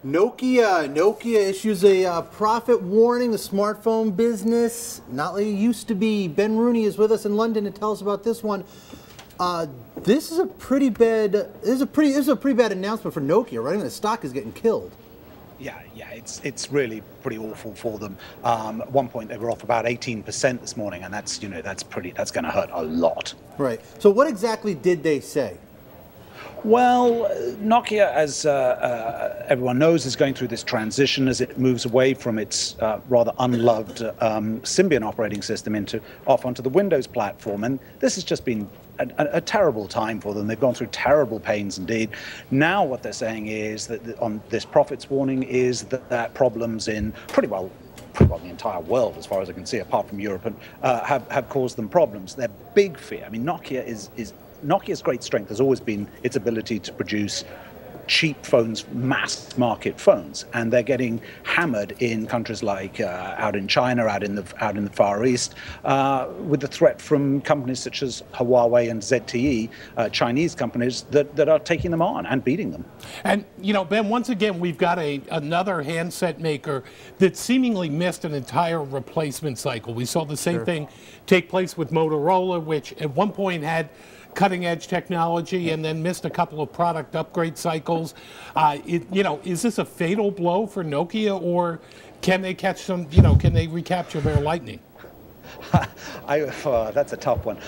Nokia issues a profit warning. The smartphone business, not like it used to be. Ben Rooney is with us in London to tell us about this one. This is a pretty bad. This is a pretty bad announcement for Nokia, right? I mean, the stock is getting killed. Yeah, it's really pretty awful for them. At one point, they were off about 18% this morning, and that's going to hurt a lot. Right. So, what exactly did they say? Well, Nokia, as everyone knows, is going through this transition as it moves away from its rather unloved Symbian operating system off onto the Windows platform. And this has just been a terrible time for them. They've gone through terrible pains indeed. Now what they're saying is that on this profits warning is that problems in pretty well the entire world, as far as I can see, apart from Europe, and have caused them problems. Their big fear, I mean, Nokia's great strength has always been its ability to produce cheap phones, mass market phones, and they're getting hammered in countries like out in China, out in the Far East, with the threat from companies such as Huawei and ZTE, Chinese companies that are taking them on and beating them. And Ben, once again, we've got another handset maker that seemingly missed an entire replacement cycle. We saw the same thing take place with Motorola, which at one point had cutting-edge technology and then missed a couple of product upgrade cycles. Is this a fatal blow for Nokia, or can they catch some? Can they recapture their lightning? That's a tough one.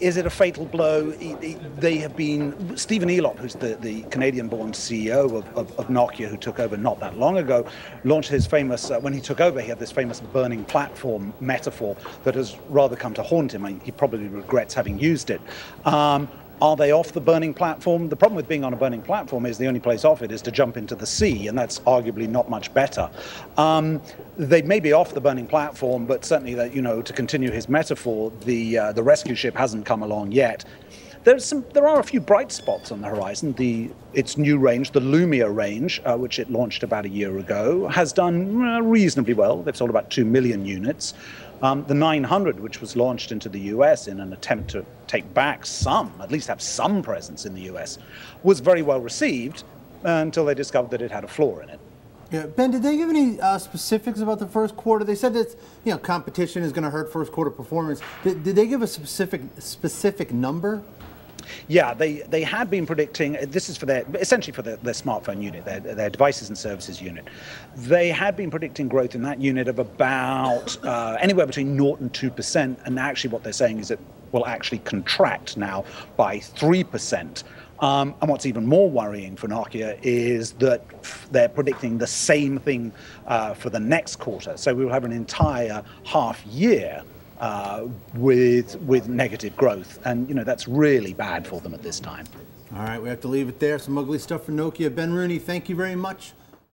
Is it a fatal blow? They have been, Stephen Elop, who's the Canadian-born CEO of Nokia, who took over not that long ago, launched his famous, when he took over, he had this famous burning platform metaphor that has rather come to haunt him. I mean, he probably regrets having used it. Are they off the burning platform? The problem with being on a burning platform is the only place off it is to jump into the sea, and that's arguably not much better. They may be off the burning platform, but certainly, to continue his metaphor, the rescue ship hasn't come along yet. There are a few bright spots on the horizon. Its new range, the Lumia range, which it launched about a year ago, has done reasonably well. They've sold about 2 million units. The 900, which was launched into the US in an attempt to take back at least have some presence in the US, was very well received until they discovered that it had a flaw in it. Yeah, Ben, did they give any specifics about the first quarter? They said that competition is going to hurt first quarter performance. Did they give a specific number? Yeah, they had been predicting, this is essentially for their smartphone unit, their devices and services unit. They had been predicting growth in that unit of about anywhere between 0 and 2%, and actually what they're saying is it will actually contract now by 3%. And what's even more worrying for Nokia is that they're predicting the same thing for the next quarter. So we will have an entire half year with negative growth, and that's really bad for them at this time. All right, we have to leave it there. Some ugly stuff for Nokia. Ben Rooney, thank you very much.